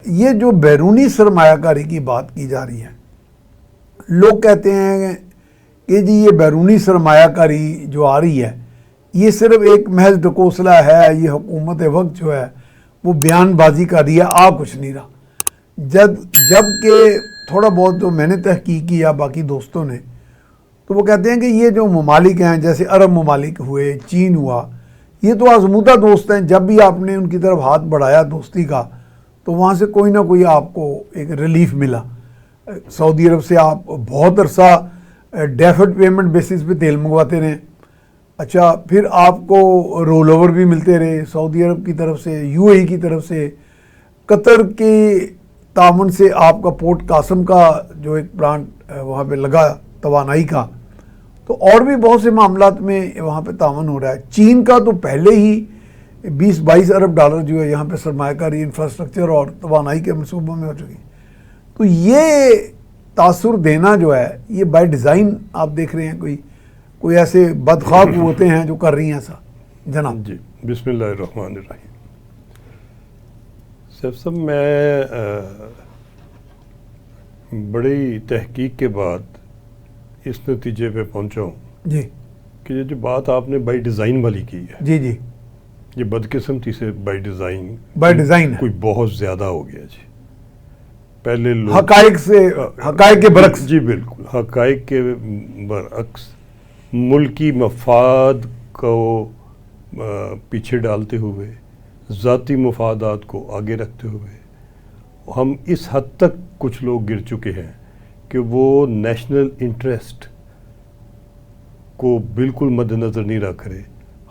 یہ جو بیرونی سرمایہ کاری کی بات کی جا رہی ہے، لوگ کہتے ہیں کہ جی یہ بیرونی سرمایہ کاری جو آ رہی ہے یہ صرف ایک محض ڈکوسلا ہے، یہ حکومت وقت جو ہے وہ بیان بازی کر رہی ہے، آ کچھ نہیں رہا۔ جب کہ تھوڑا بہت جو میں نے تحقیق کیا باقی دوستوں نے، تو وہ کہتے ہیں کہ یہ جو ممالک ہیں جیسے عرب ممالک ہوئے، چین ہوا، یہ تو آزمودہ دوست ہیں، جب بھی آپ نے ان کی طرف ہاتھ بڑھایا دوستی کا تو وہاں سے کوئی نہ کوئی آپ کو ایک ریلیف ملا۔ سعودی عرب سے آپ بہت عرصہ ڈیفرڈ پیمنٹ بیسس پہ تیل منگواتے رہے، اچھا پھر آپ کو رول اوور بھی ملتے رہے سعودی عرب کی طرف سے، یو اے ای کی طرف سے، قطر کے تعاون سے آپ کا پورٹ قاسم کا جو ایک پلانٹ وہاں پہ لگا توانائی کا، تو اور بھی بہت سے معاملات میں وہاں پہ تعاون ہو رہا ہے۔ چین کا تو پہلے ہی 20-22 ارب ڈالر جو ہے یہاں پہ سرمایہ کاری انفراسٹرکچر اور توانائی کے منصوبوں میں ہو چکی۔ تو یہ تاثر دینا جو ہے یہ بائی ڈیزائن آپ دیکھ رہے ہیں، کوئی ایسے بدخواہ قوتیں ہیں جو کر رہی ہیں ایسا؟ جناب جی بسم اللہ الرحمن الرحیم۔ سیف صاحب، میں بڑی تحقیق کے بعد اس نتیجے پہ پہنچا ہوں جی کہ یہ جو بات آپ نے بائی ڈیزائن والی کی ہے، جی جی یہ بدقسمتی سے بائی ڈیزائن ہے، کوئی بہت زیادہ ہو گیا جی۔ پہلے لوگ حقائق کے برعکس، جی بالکل حقائق کے برعکس ملکی مفاد کو پیچھے ڈالتے ہوئے، ذاتی مفادات کو آگے رکھتے ہوئے ہم اس حد تک کچھ لوگ گر چکے ہیں کہ وہ نیشنل انٹرسٹ کو بالکل مد نظر نہیں رکھ رہے،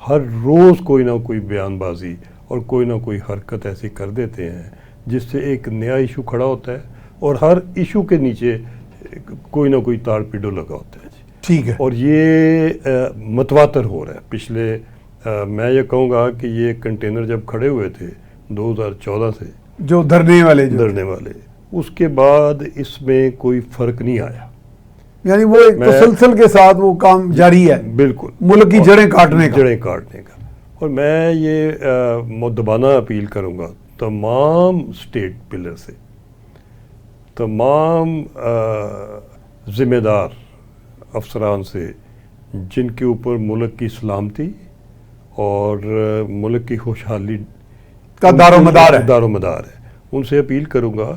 ہر روز کوئی نہ کوئی بیان بازی اور کوئی نہ کوئی حرکت ایسی کر دیتے ہیں جس سے ایک نیا ایشو کھڑا ہوتا ہے اور ہر ایشو کے نیچے کوئی نہ کوئی تاڑ پیڈو لگا ہوتا ہے جی۔ ٹھیک ہے، اور یہ متواتر ہو رہا ہے۔ پچھلے میں یہ کہوں گا کہ یہ کنٹینر جب کھڑے ہوئے تھے 2014 سے جو دھرنے والے اس کے بعد اس میں کوئی فرق نہیں آیا، یعنی وہ ایک تسلسل کے ساتھ وہ کام جاری ہے، بالکل ملک کی جڑیں کاٹنے کا۔ اور میں یہ مؤدبانہ اپیل کروں گا تمام اسٹیٹ پلر سے، تمام ذمہ دار افسران سے جن کے اوپر ملک کی سلامتی اور ملک کی خوشحالی کا دار و مدار ہے، ان سے اپیل کروں گا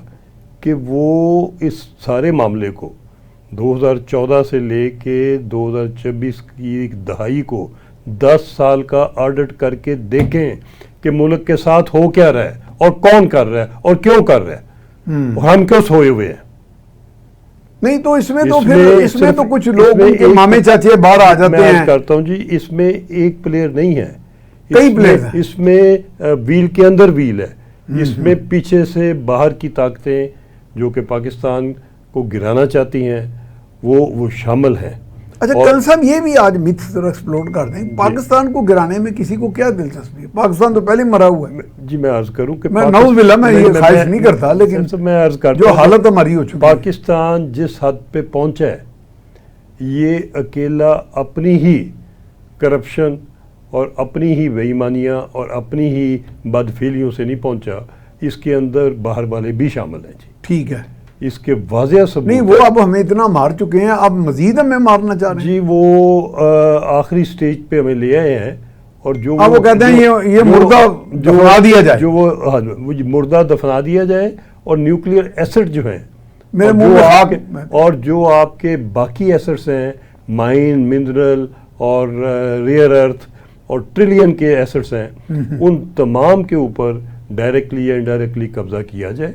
کہ وہ اس سارے معاملے کو 2014 سے لے کے 2026 کی دہائی کو 10 سال کا آڈٹ کر کے دیکھیں کہ ملک کے ساتھ ہو کیا رہا ہے اور کون کر رہا ہے اور کیوں کر رہا ہے اور ہم کیوں سوئے ہوئے ہیں۔ نہیں تو اس میں تو کچھ لوگ ان کے مامے چاچے باہر آ جاتے ہیں۔ میں کرتا ہوں جی، اس میں ایک پلیئر نہیں ہے، کئی پلیئر ہیں، اس میں ویل کے اندر ویل ہے، اس میں پیچھے سے باہر کی طاقتیں جو کہ پاکستان کو گرانا چاہتی ہیں وہ شامل ہیں۔ اچھا کل صاحب یہ بھی آج متھ ذرا ایکسپلور کر دیں، پاکستان کو گرانے میں کسی کو کیا دلچسپی ہے؟ پاکستان تو پہلے مرا ہوا ہے۔ جی میں عرض کروں کہ میں نعوذ باللہ میں یہ خواہش نہیں کرتا، لیکن میں عرض کرتا جو حالت ہماری ہو چکی ہے، پاکستان جس حد پہ پہنچا ہے یہ اکیلا اپنی ہی کرپشن اور اپنی ہی بے ایمانیاں اور اپنی ہی بدفعلیوں سے نہیں پہنچا، اس کے اندر باہر والے بھی شامل ہیں جی۔ ٹھیک ہے، اس کے واضح ثبوت نہیں وہ اب ہمیں اتنا مار چکے ہیں، اب مزید ہمیں مارنا چاہ رہے ہیں جی۔ وہ آخری سٹیج پہ ہمیں لے آئے ہیں اور جو وہ کہتے ہیں یہ مردہ دفنا دیا جائے، جو وہ مردہ دفنا دیا جائے اور نیوکلیئر ایسٹ جو ہیں اور جو آپ کے باقی ایسٹس ہیں، مائن، منرل اور ریئر ارتھ اور ٹریلین کے ایسٹس ہیں، ان تمام کے اوپر ڈائریکٹلی یا انڈائریکٹلی قبضہ کیا جائے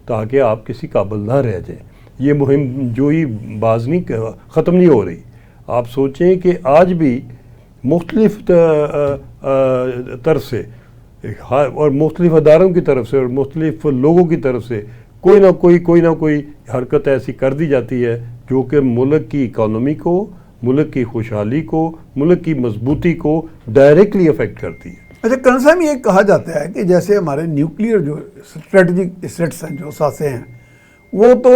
تاکہ آپ کسی قابل نہ رہ جائیں۔ یہ مہم جو ہی باز نہیں ختم نہیں ہو رہی۔ آپ سوچیں کہ آج بھی مختلف طرف سے اور مختلف اداروں کی طرف سے اور مختلف لوگوں کی طرف سے کوئی نہ کوئی حرکت ایسی کر دی جاتی ہے جو کہ ملک کی اکانومی کو، ملک کی خوشحالی کو، ملک کی مضبوطی کو ڈائریکٹلی افیکٹ کرتی ہے۔ اچھا کرن صاحب یہ کہا جاتا ہے کہ جیسے ہمارے نیوکلیئر جو اسٹریٹجک ایسٹس ہیں، جو ساسے ہیں، وہ تو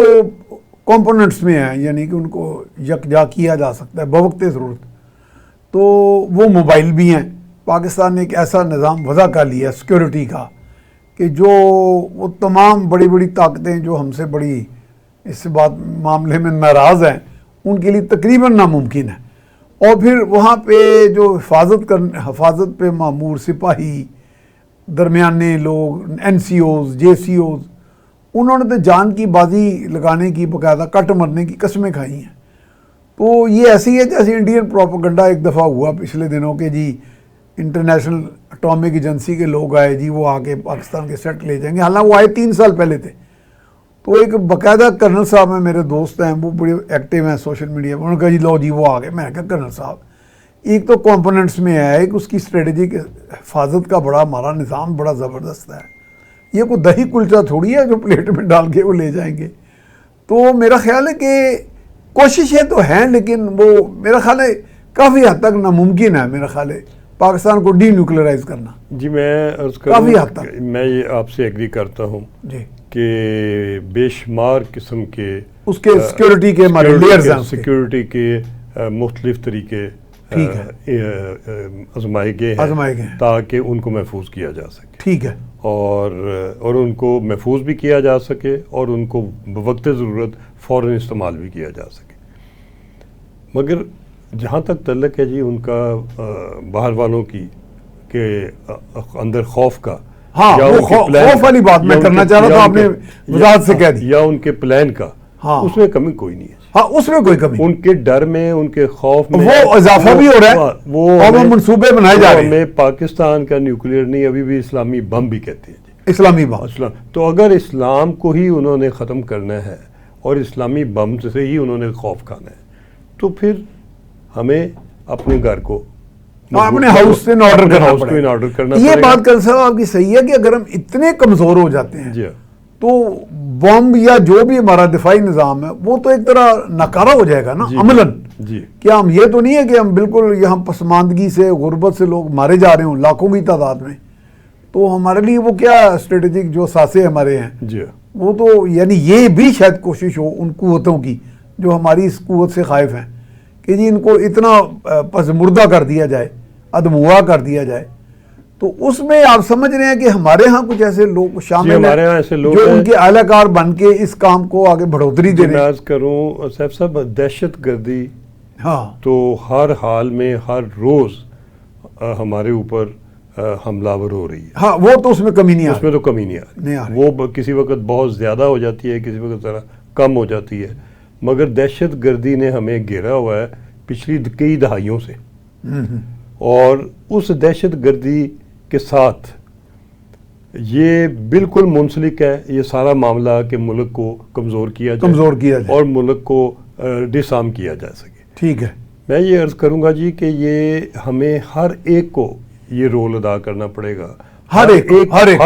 کمپوننٹس میں ہیں، یعنی کہ ان کو یکجا کیا جا سکتا ہے بوقت ضرورت، تو وہ موبائل بھی ہیں۔ پاکستان نے ایک ایسا نظام وضع کر لیا ہے سیکیورٹی کا کہ جو وہ تمام بڑی بڑی طاقتیں جو ہم سے بڑی اس بات معاملے میں ناراض ہیں ان کے لیے تقریباً ناممکن ہے. اور پھر وہاں پہ جو حفاظت پہ مامور سپاہی، درمیانے لوگ، این سی اوز، جے سی اوز، انہوں نے تو جان کی بازی لگانے کی، باقاعدہ کٹ مرنے کی قسمیں کھائی ہیں. تو یہ ایسی ہے جیسے انڈین پروپیگنڈا ایک دفعہ ہوا پچھلے دنوں کہ جی انٹرنیشنل اٹامک ایجنسی کے لوگ آئے، جی وہ آ کے پاکستان کے سیٹ لے جائیں گے. حالانکہ وہ آئے 3 سال پہلے تھے. تو ایک باقاعدہ کرنل صاحب ہیں، میرے دوست ہیں، وہ بڑے ایکٹیو ہیں سوشل میڈیا پر، انہوں نے کہا جی لو جی وہ آ گئے. میں نے کہا کرنل صاحب ایک تو کمپوننٹس میں ہے، ایک اس کی اسٹریٹجک حفاظت کا بڑا ہمارا نظام بڑا زبردست ہے. یہ کوئی دہی کلچا تھوڑی ہے جو پلیٹ میں ڈال کے وہ لے جائیں گے. تو میرا خیال ہے کہ کوششیں تو ہیں لیکن وہ میرا خیال ہے کافی حد تک ناممکن ہے. میرا خیال ہے پاکستان کو ڈی نیوکلیرائز کرنا. جی میں عرض کافی حد تک میں یہ آپ سے ایگری کرتا ہوں جی کہ بے شمار قسم کے اس کے سیکیورٹی کے ہمارے لیئرز ہیں، سیکیورٹی کے مختلف طریقے آزمائے گئے ہیں تاکہ ان کو محفوظ کیا جا سکے. ٹھیک ہے. اور ان کو محفوظ بھی کیا جا سکے اور ان کو بوقت ضرورت فوراً استعمال بھی کیا جا سکے. مگر جہاں تک تعلق ہے جی ان کا باہر والوں کی کہ اندر خوف کا، ہاں خوف والی بات میں کرنا چاہ رہا تھا، آپ نے وضاحت سے کہہ دی، یا ان کے پلان کا، اس میں کمی کوئی نہیں ہے. ہاں اس میں کوئی کمی، ان کے ڈر میں، ان کے خوف میں وہ اضافہ بھی ہو رہا ہے، وہ منصوبے بنائے جا رہے ہیں. ہمیں پاکستان کا نیوکلیئر نہیں، ابھی بھی اسلامی بم بھی کہتے ہیں جی، اسلامی بم. تو اگر اسلام کو ہی انہوں نے ختم کرنا ہے اور اسلامی بم سے ہی انہوں نے خوف کھانا ہے، تو پھر ہمیں اپنے گھر کو اپنے ہاؤس سے ان آرڈر کرنا پڑے. یہ بات کل صاحب آپ کی صحیح ہے کہ اگر ہم اتنے کمزور ہو جاتے ہیں جی تو بم یا جو بھی ہمارا دفاعی نظام ہے وہ تو ایک طرح ناکارہ ہو جائے گا نا عملاً. کیا ہم یہ تو نہیں ہے کہ ہم بالکل یہاں پسماندگی سے، غربت سے لوگ مارے جا رہے ہوں لاکھوں کی تعداد میں، تو ہمارے لیے وہ کیا اسٹریٹجک جو ساسے ہمارے ہیں وہ تو یعنی یہ بھی شاید کوشش ہو ان قوتوں کی جو ہماری اس قوت سے خائف ہیں کہ جی ان کو اتنا پسمردہ کر دیا جائے، ادموا کر دیا جائے. تو اس میں آپ سمجھ رہے ہیں کہ ہمارے ہاں کچھ ایسے لوگ شامل ہیں جو ان کے اعلی کار بن کے اس کام کو آگے بڑھوتری دے رہے ہیں. کروں صاحب دہشت گردی ہاں تو ہر حال میں ہر روز ہمارے اوپر حملہ آور ہو رہی ہے. ہاں وہ تو اس میں کمی نہیں، اس میں تو کمی نہیں آ رہی. وہ کسی وقت بہت زیادہ ہو جاتی ہے، کسی وقت ذرا کم ہو جاتی ہے، مگر دہشت گردی نے ہمیں گھیرا ہوا ہے پچھلی کئی دہائیوں سے. اور اس دہشت گردی کے ساتھ یہ بالکل منسلک ہے یہ سارا معاملہ کہ ملک کو کمزور کیا جائے اور ملک کو ڈس آرم کیا جا سکے. ٹھیک ہے. میں یہ عرض کروں گا جی کہ یہ ہمیں ہر ایک کو یہ رول ادا کرنا پڑے گا، ہر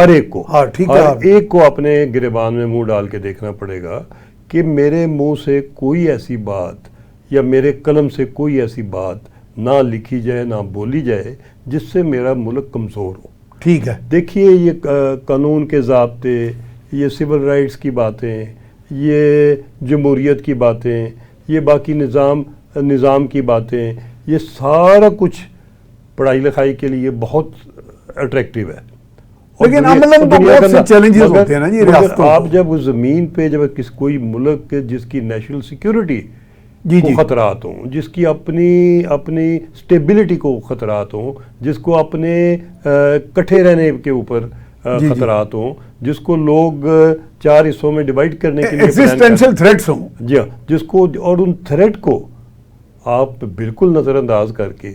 ایک کو اپنے گریبان میں منہ ڈال کے دیکھنا پڑے گا کہ میرے منہ سے کوئی ایسی بات یا میرے قلم سے کوئی ایسی بات نہ لکھی جائے، نہ بولی جائے جس سے میرا ملک کمزور ہو. ٹھیک ہے. دیکھیے یہ قانون کے ضابطے، یہ سول رائٹس کی باتیں، یہ جمہوریت کی باتیں، یہ باقی نظام کی باتیں، یہ سارا کچھ پڑھائی لکھائی کے لیے بہت اٹریکٹیو ہے، لیکن عملاً تو بہت سے چیلنجز ہوتے ہیں نا جی ریاستوں کو. آپ جب زمین پہ جب کوئی ملک جس کی نیشنل سیکیورٹی کو خطرات ہوں، جس کی اپنی سٹیبلٹی کو خطرات ہوں، جس کو اپنے کٹھے رہنے کے اوپر خطرات ہوں، جس کو لوگ 4 حصوں میں ڈیوائیڈ کرنے کے لیے ایگزسٹینشل تھریٹس ہوں، جی ہاں، جس کو اور ان تھریٹ کو آپ بالکل نظر انداز کر کے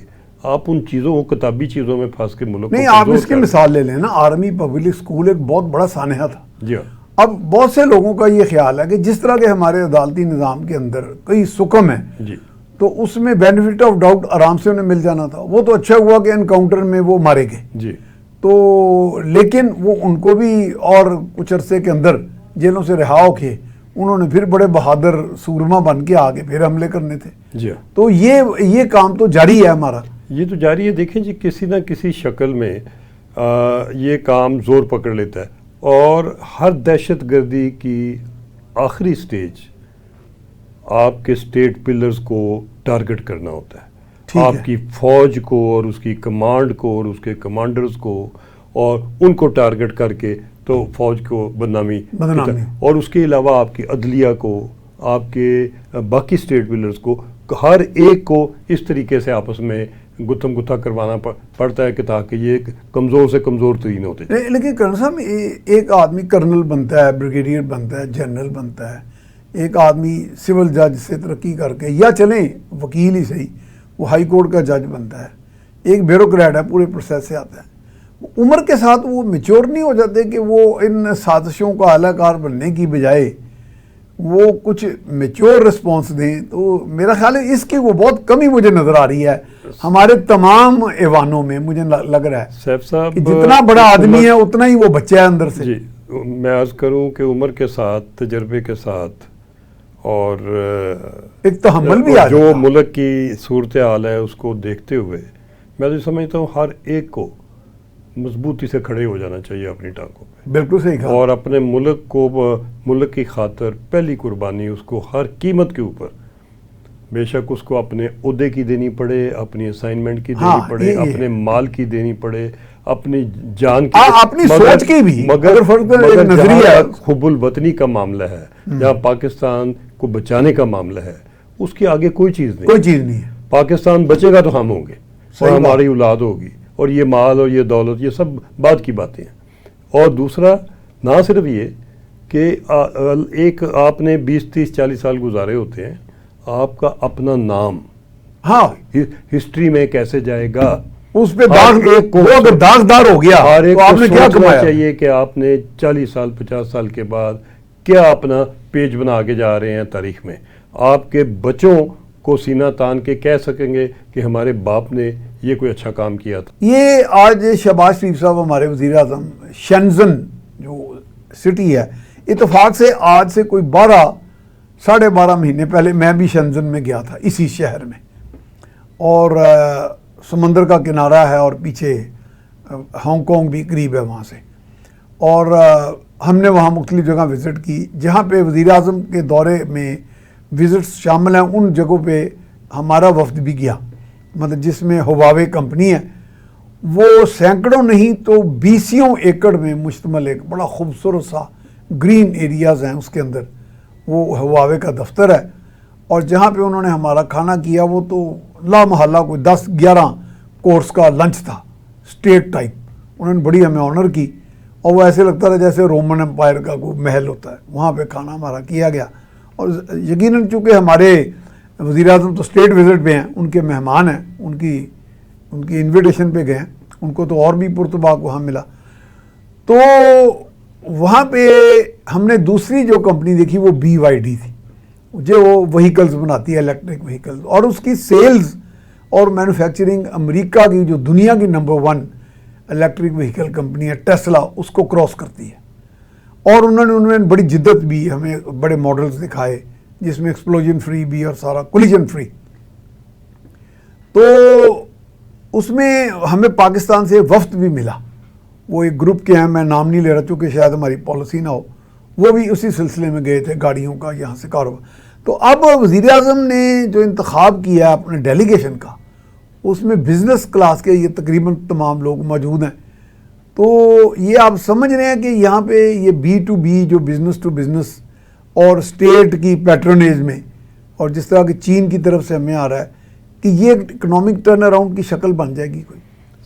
آپ ان چیزوں کو کتابی چیزوں میں پھنس کے ملک نہیں. آپ اس کی مثال لے لیں نا، آرمی پبلک اسکول ایک بہت بڑا سانحہ تھا. جی ہاں. اب بہت سے لوگوں کا یہ خیال ہے کہ جس طرح کے ہمارے عدالتی نظام کے اندر کئی سکم ہیں جی تو اس میں بینیفٹ آف ڈاؤٹ آرام سے انہیں مل جانا تھا. وہ تو اچھا ہوا کہ انکاؤنٹر میں وہ مارے گئے جی، تو لیکن وہ ان کو بھی اور کچھ عرصے کے اندر جیلوں سے رہا ہو کے انہوں نے پھر بڑے بہادر سورما بن کے آگے پھر حملے کرنے تھے. جی، تو یہ کام تو جاری ہے ہمارا. یہ تو جاری ہے. دیکھیں جی کسی نہ کسی شکل میں یہ کام زور پکڑ لیتا ہے اور ہر دہشت گردی کی آخری سٹیج آپ کے سٹیٹ پلرز کو ٹارگٹ کرنا ہوتا ہے، آپ کی فوج کو اور اس کی کمانڈ کو اور اس کے کمانڈرز کو، اور ان کو ٹارگٹ کر کے تو فوج کو بدنامی اور اس کے علاوہ آپ کی عدلیہ کو، آپ کے باقی اسٹیٹ بلڈرز کو، ہر ایک کو اس طریقے سے آپس میں گتھم گتھا کروانا پڑتا ہے کہ تاکہ یہ کمزور سے کمزور ترین ہوتے ہیں۔ لیکن کرنل صاحب ایک آدمی کرنل بنتا ہے، بریگیڈیئر بنتا ہے، جنرل بنتا ہے، ایک آدمی سول جج سے ترقی کر کے، یا چلیں وکیل ہی صحیح، وہ ہائی کورٹ کا جج بنتا ہے، ایک بیوروکریٹ ہے، پورے پروسیس سے آتا ہے، عمر کے ساتھ وہ میچور نہیں ہو جاتے کہ وہ ان سازشوں کا اعلی کار بننے کی بجائے وہ کچھ میچور رسپانس دیں؟ تو میرا خیال ہے اس کی وہ بہت کمی مجھے نظر آ رہی ہے ہمارے تمام ایوانوں میں۔ مجھے لگ رہا ہے سیف صاحب کہ جتنا بڑا آدمی ہے اتنا ہی وہ بچہ ہے اندر سے۔ جی میں عرض کروں کہ عمر کے ساتھ، تجربے کے ساتھ، اور ایک تحمل بھی جو ملک کی صورتحال ہے اس کو دیکھتے ہوئے میں تو سمجھتا ہوں ہر ایک کو مضبوطی سے کھڑے ہو جانا چاہیے اپنی ٹانگوں پہ، بالکل صحیح کہا، اور اپنے ملک کو، ملک کی خاطر پہلی قربانی اس کو ہر قیمت کے اوپر، بے شک اس کو اپنے عہدے کی دینی پڑے، اپنی اسائنمنٹ کی دینی پڑے، اپنے مال کی دینی پڑے، اپنی جان کی، اپنی سوچ کی بھی، مگر جہاں حب الوطنی کا معاملہ ہے، جہاں پاکستان کو بچانے کا معاملہ ہے، اس کے آگے کوئی چیز نہیں ہے۔ پاکستان بچے گا تو ہم ہوں گے اور ہماری اولاد ہوگی، اور یہ مال اور یہ دولت یہ سب بعد کی باتیں ہیں۔ اور دوسرا نہ صرف یہ کہ ایک آپ نے 20 30 40 سال گزارے ہوتے ہیں، آپ کا اپنا نام ہسٹری میں کیسے جائے گا، اس پہ داغدار ہو گیا، ہر ایک کو سوچنا چاہیے کہ آپ نے 40 سال 50 سال کے بعد کیا اپنا پیج بنا کے جا رہے ہیں تاریخ میں۔ آپ کے بچوں کو سینہ تان کے کہہ سکیں گے کہ ہمارے باپ نے یہ کوئی اچھا کام کیا تھا۔ یہ آج شہباز شریف صاحب ہمارے وزیر اعظم، شنزن جو سٹی ہے، اتفاق سے آج سے کوئی 12 مہینے پہلے میں بھی شنزن میں گیا تھا، اسی شہر میں، اور سمندر کا کنارہ ہے اور پیچھے ہانگ کانگ بھی قریب ہے وہاں سے، اور ہم نے وہاں مختلف جگہ وزٹ کی جہاں پہ وزیر اعظم کے دورے میں وزٹس شامل ہیں۔ ان جگہوں پہ ہمارا وفد بھی گیا، مطلب جس میں ہواوے کمپنی ہے، وہ سینکڑوں نہیں تو 20 ایکڑ میں مشتمل ایک بڑا خوبصورت سا گرین ایریاز ہیں، اس کے اندر وہ ہواوے کا دفتر ہے، اور جہاں پہ انہوں نے ہمارا کھانا کیا وہ تو لا محالہ کوئی 10-11 کورس کا لنچ تھا، اسٹیٹ ٹائپ۔ انہوں نے بڑی ہمیں آنر کی، اور وہ ایسے لگتا تھا جیسے رومن امپائر کا کوئی محل ہوتا ہے، وہاں پہ کھانا ہمارا کیا گیا۔ اور یقیناً چونکہ ہمارے وزیر اعظم تو اسٹیٹ وزٹ پہ ہیں، ان کے مہمان ہیں، ان کی انویٹیشن پہ گئے ہیں، ان کو تو اور بھی پرتباق وہاں ملا۔ تو وہاں پہ ہم نے دوسری جو کمپنی دیکھی وہ BYD تھی، جو وہ وہیکلز بناتی ہے، الیکٹرک وہیکلز، اور اس کی سیلز اور مینوفیکچرنگ امریکہ کی جو دنیا کی نمبر 1 الیکٹرک وہیکل کمپنی ہے ٹیسلا، اس کو کراس کرتی ہے۔ اور انہوں نے بڑی جدت بھی ہمیں بڑے ماڈلز دکھائے جس میں ایکسپلوژن فری بھی اور سارا کولیجن فری۔ تو اس میں ہمیں پاکستان سے وفد بھی ملا، وہ ایک گروپ کے ہیں، میں نام نہیں لے رہا چونکہ شاید ہماری پالیسی نہ ہو، وہ بھی اسی سلسلے میں گئے تھے گاڑیوں کا یہاں سے کاروبار۔ تو اب وزیر اعظم نے جو انتخاب کیا اپنے ڈیلیگیشن کا، اس میں بزنس کلاس کے یہ تقریباً تمام لوگ موجود ہیں۔ تو یہ آپ سمجھ رہے ہیں کہ یہاں پہ یہ B2B جو بزنس ٹو بزنس اور اسٹیٹ کی پیٹرنیج میں، اور جس طرح کہ چین کی طرف سے ہمیں آ رہا ہے کہ یہ اکنامک ٹرن اراؤنڈ کی شکل بن جائے گی کوئی؟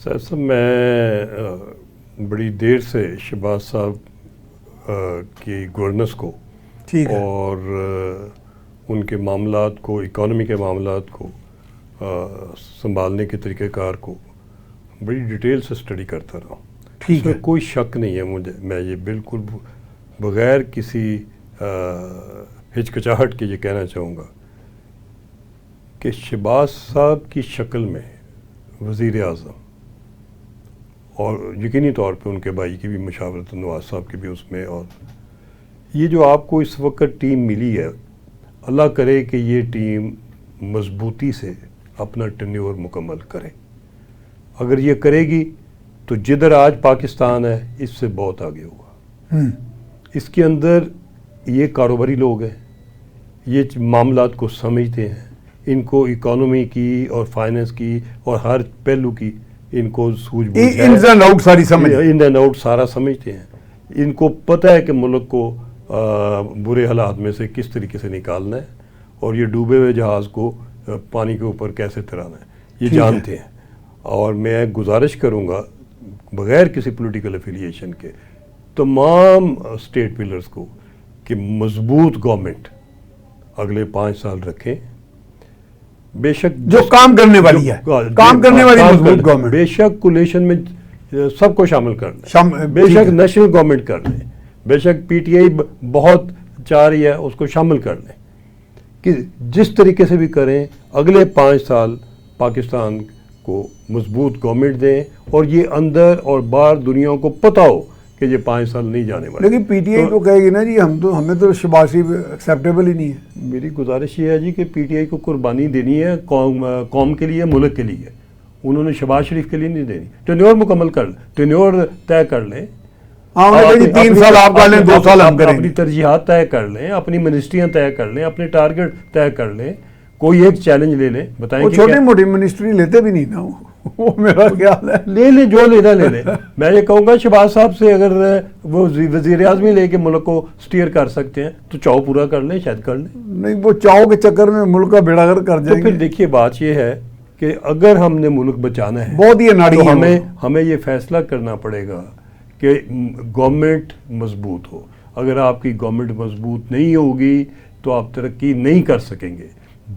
صاحب میں بڑی دیر سے شہباز صاحب کی گورننس کو اور ان کے معاملات کو، اکانومی کے معاملات کو سنبھالنے کے طریقہ کار کو بڑی ڈیٹیل سے اسٹڈی کرتا رہا ہوں۔ اس میں کوئی شک نہیں ہے مجھے، میں یہ بالکل بغیر کسی ہچکچاہٹ کے یہ کہنا چاہوں گا کہ شہباز صاحب کی شکل میں وزیر اعظم، اور یقینی طور پہ ان کے بھائی کی بھی مشاورت، نواز صاحب کی بھی اس میں، اور یہ جو آپ کو اس وقت ٹیم ملی ہے، اللہ کرے کہ یہ ٹیم مضبوطی سے اپنا ٹینیور مکمل کرے۔ اگر یہ کرے گی تو جدھر آج پاکستان ہے اس سے بہت آگے ہوگا۔ اس کے اندر یہ کاروباری لوگ ہیں، یہ معاملات کو سمجھتے ہیں، ان کو اکانومی کی اور فائننس کی اور ہر پہلو کی ان کو سوجھ بوجھ ہے، ان اینڈ آؤٹ سارا سمجھتے ہیں۔ ان کو پتہ ہے کہ ملک کو برے حالات میں سے کس طریقے سے نکالنا ہے اور یہ ڈوبے ہوئے جہاز کو پانی کے اوپر کیسے ترانا ہے، یہ جانتے ہیں. اور میں گزارش کروں گا بغیر کسی پولیٹیکل افیلیشن کے تمام اسٹیٹ پلرز کو کہ مضبوط گورنمنٹ اگلے 5 سال رکھیں. بے شک جو کام کرنے والی ہے، کام کرنے والی مضبوط گورنمنٹ، بے شک کولیشن میں سب کو شامل کر لیں، بے شک نیشنل گورنمنٹ کر لیں، بے شک پی ٹی آئی بہت چاہ رہی ہے اس کو شامل کر لیں، کہ جس طریقے سے بھی کریں اگلے 5 سال پاکستان کو مضبوط گورنمنٹ دیں اور یہ اندر اور باہر دنیا کو پتہ ہو کہ یہ 5 سال نہیں جانے والے. لیکن پی ٹی آئی تو کہے گی نا جی ہمیں تو شہباز شریف ایکسیپٹیبل ہی نہیں ہے. میری گزارش یہ ہے جی کہ پی ٹی آئی کو قربانی دینی ہے قوم کے لیے، ملک کے لیے. انہوں نے شہباز شریف کے لیے نہیں دینی. ٹینیور مکمل کر لیں، ٹینیور طے کر لیں. ہاں 3 سال آپ کر لیں، 2 سال ہم کریں. اپنی ترجیحات طے کر لیں، اپنی منسٹریاں طے کر لیں، اپنے ٹارگٹ طے کر لیں، کوئی ایک چیلنج لے لیں. بتائیں وہ چھوٹی موٹی منسٹری لیتے بھی نہیں نا وہ میرا خیال ہے. لے لیں جو لینا لے لیں. میں یہ کہوں گا شہباز صاحب سے اگر وہ وزیر اعظم لے کے ملک کو سٹیئر کر سکتے ہیں تو چاؤ پورا کر لیں، شاید کر لیں. نہیں وہ چاؤ کے چکر میں ملک کا بیڑا گرک کر جائیں تو پھر دیکھیے بات یہ ہے کہ اگر ہم نے ملک بچانا ہے بہت ہی اناڑی تو ہے. ہمیں یہ فیصلہ کرنا پڑے گا کہ گورنمنٹ مضبوط ہو. اگر آپ کی گورنمنٹ مضبوط نہیں ہوگی تو آپ ترقی نہیں کر سکیں گے.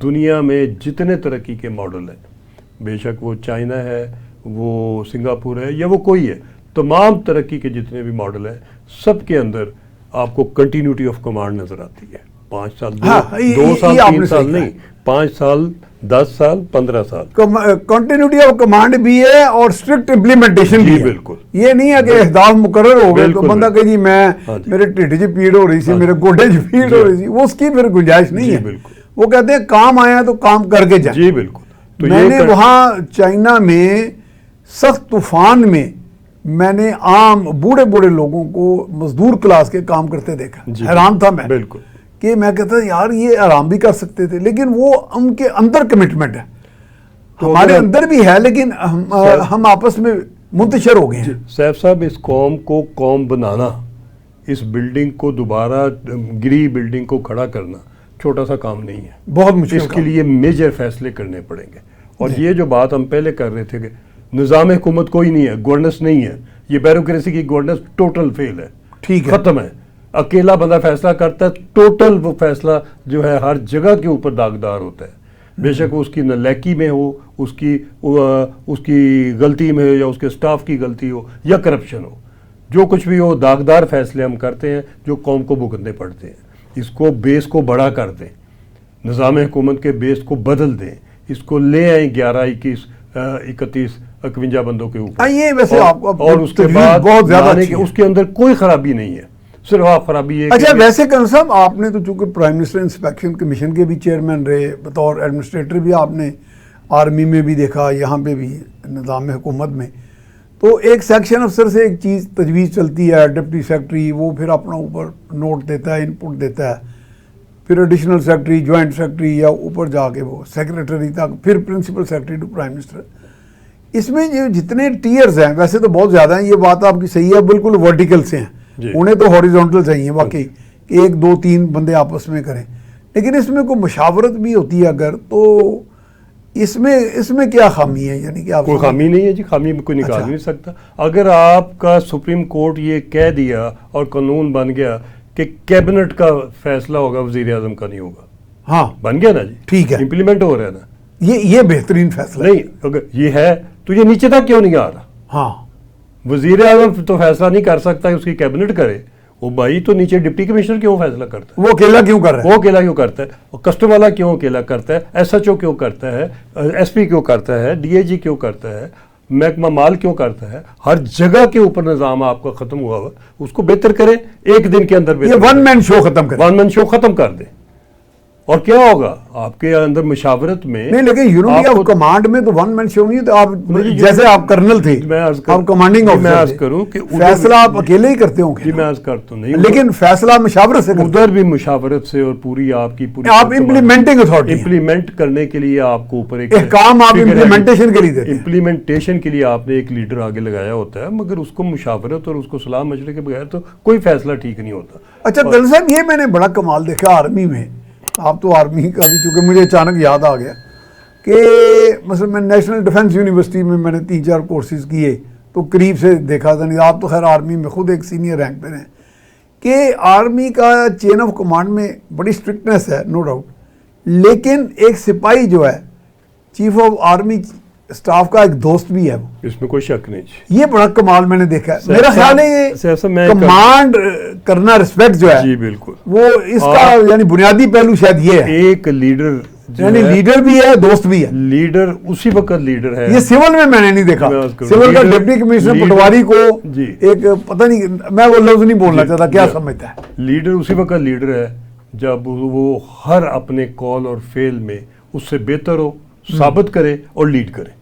دنیا میں جتنے ترقی کے ماڈل ہیں، بے شک وہ چائنا ہے، وہ سنگاپور ہے یا وہ کوئی ہے، تمام ترقی کے جتنے بھی ماڈل ہیں سب کے اندر آپ کو کنٹینیوٹی آف کمانڈ نظر آتی ہے. 5 سال 2 سال 3 سال نہیں، 5 سال 10 سال 15 سال کنٹینیوٹی آف کمانڈ بھی ہے اور اسٹرکٹ امپلیمنٹیشن بھی ہے. بالکل یہ نہیں ہے کہ اہداف مقرر ہو گئے تو بندہ کہ جی میں میرے ٹھڈ چ پیڑ ہو رہی تھی، میرے گوڈے چ پیڑ ہو رہی تھی، وہ اس کی پھر گنجائش نہیں ہے. وہ کہتے ہیں کام آیا تو کام کر کے جائیں. جی بالکل. میں نے وہاں چائنا میں سخت طوفان میں نے عام بوڑھے بوڑھے لوگوں کو مزدور کلاس کے کام کرتے دیکھا. حیران تھا میں بالکل کہ میں کہتا یار یہ آرام بھی کر سکتے تھے، لیکن وہ ان کے اندر کمٹمنٹ ہے، ہمارے اندر بھی ہے لیکن ہم آپس میں منتشر ہو گئے ہیں. سیف صاحب اس قوم کو قوم بنانا، اس بلڈنگ کو دوبارہ گری بلڈنگ کو کھڑا کرنا چھوٹا سا کام نہیں ہے، بہت مشکل. اس کے لیے میجر فیصلے کرنے پڑیں گے. اور یہ جو بات ہم پہلے کر رہے تھے کہ نظام حکومت کوئی نہیں ہے، گورننس نہیں ہے، یہ بیوروکریسی کی گورننس ٹوٹل فیل ہے، ٹھیک ہے، ختم ہے. اکیلا بندہ فیصلہ کرتا ہے، ٹوٹل وہ فیصلہ جو ہے ہر جگہ کے اوپر داغدار ہوتا ہے. بے شک اس کی نالیکی میں ہو، اس کی غلطی میں ہو، یا اس کے سٹاف کی غلطی ہو، یا کرپشن ہو، جو کچھ بھی ہو داغدار فیصلے ہم کرتے ہیں جو قوم کو بھگتنے پڑتے ہیں. اس کو بیس کو بڑا کر دیں، نظام حکومت کے بیس کو بدل دیں، اس کو لے آئیں 11 21 31 51 بندوں کے اوپر. یہ ویسے آپ کو اور اس کے بعد بہت زیادہ کہ اس کے اندر کوئی خرابی نہیں ہے، صرف آپ خرابی ہے. اچھا ویسے کرن صاحب آپ نے تو چونکہ پرائم منسٹر انسپیکشن کمیشن کے بھی چیئرمین رہے، بطور ایڈمنسٹریٹر بھی آپ نے آرمی میں بھی دیکھا، یہاں پہ بھی نظام حکومت میں، تو ایک سیکشن افسر سے ایک چیز تجویز چلتی ہے، ڈپٹی سیکرٹری وہ پھر اپنا اوپر نوٹ دیتا ہے، انپٹ دیتا ہے، پھر ایڈیشنل سیکرٹری، جوائنٹ سیکرٹری، یا اوپر جا کے وہ سیکریٹری تک، پھر principal secretary to prime minister. اس میں جو جتنے ٹیئرز ہیں ویسے تو بہت زیادہ ہیں، یہ بات آپ کی صحیح ہے، بالکل ورٹیکل سے ہیں، انہیں تو ہاریزونٹل چاہیے واقعی کہ 1 2 3 بندے آپس میں کریں. لیکن اس میں کوئی مشاورت بھی ہوتی ہے اگر، تو اس میں کیا خامی ہے؟ یعنی کہ کوئی خامی نہیں ہے جی، خامی میں کوئی نکال نہیں سکتا. اگر آپ کا سپریم کورٹ یہ کہہ دیا اور قانون بن گیا کہ کیبنٹ کا فیصلہ ہوگا، وزیر اعظم کا نہیں ہوگا، ہاں بن گیا نا جی، ٹھیک ہے، امپلیمنٹ ہو رہا ہے نا. یہ بہترین فیصلہ نہیں، اگر یہ ہے تو یہ نیچے تک کیوں نہیں آ رہا؟ ہاں وزیر اعظم تو فیصلہ نہیں کر سکتا، اس کی کیبنٹ کرے. وہ بھائی تو نیچے ڈپٹی کمشنر کیوں فیصلہ کرتا ہے؟ وہ اکیلا کیوں کر رہا ہے؟ وہ اکیلا کیوں کرتا ہے؟ کسٹم والا کیوں اکیلا کرتا ہے؟ ایس ایچ او کیوں کرتا ہے؟ ایس پی کیوں کرتا ہے؟ ڈی اے جی کیوں کرتا ہے؟ محکمہ مال کیوں کرتا ہے؟ ہر جگہ کے اوپر نظام آپ کا ختم ہوا ہوا، اس کو بہتر کریں، ایک دن کے اندر یہ ون مین شو ختم کریں، ون مین شو ختم کر دیں. اور کیا ہوگا آپ کے اندر مشاورت میں نہیں، لیکن یونٹی آف کمانڈ میں تو ون مین شو نہیں ہے، تو آپ جیسے آپ کرنل تھے، آپ کمانڈنگ میں عرض آفیسر کروں کہ تھے، فیصلہ آپ اکیلے ہی کرتے ہوں جی گے، میں عرض کرتا ہوں نہیں، لیکن فیصلہ مشاورت سے کرتے ادھر بھی مشاورت سے اور پوری آپ کی پوری آپ امپلیمنٹنگ اتھارٹی ہیں، امپلیمنٹ کرنے کے لیے آپ کو اوپر ایک احکام آپ امپلیمنٹیشن کے لیے دیتے ہیں۔ امپلیمنٹیشن کے لیے آپ نے ایک لیڈر آگے لگایا ہوتا ہے، مگر اس کو مشاورت اور اس کو صلاح مشورے کے بغیر تو کوئی فیصلہ ٹھیک نہیں ہوتا۔ اچھا دل صاحب، یہ میں نے بڑا کمال دیکھا آرمی میں، آپ تو آرمی کا بھی، چونکہ مجھے اچانک یاد آ گیا کہ مثلا میں نیشنل ڈیفنس یونیورسٹی میں نے 3-4 کورسز کیے تو قریب سے دیکھا تھا، نہیں آپ تو خیر آرمی میں خود ایک سینئر رینک پہ ہیں، کہ آرمی کا چین آف کمانڈ میں بڑی اسٹرکٹنیس ہے، نو ڈاؤٹ، لیکن ایک سپاہی جو ہے چیف آف آرمی اسٹاف کا ایک دوست بھی ہے، وہ اس میں کوئی شک نہیں جی۔ یہ بڑا کمال میں نے دیکھا ہے۔ میرا خیال ہے یہ کمانڈ کرنا، رسپیکٹ جو ہے جی بالکل، وہ اس کا یعنی بنیادی پہلو شاید یہ ہے، ایک لیڈر یعنی لیڈر بھی ہے، دوست بھی ہے۔ لیڈر اسی وقت لیڈر ہے، یہ سول میں نے نہیں دیکھا، سول کا ڈپٹی کمشنر پٹواری کو ایک پتہ نہیں، میں وہ لفظ نہیں بولنا چاہتا، کیا سمجھتا ہے، لیڈر اسی وقت لیڈر ہے جب وہ ہر اپنے کال اور فیل میں اس سے بہتر ہو، ثابت کرے اور لیڈ کرے۔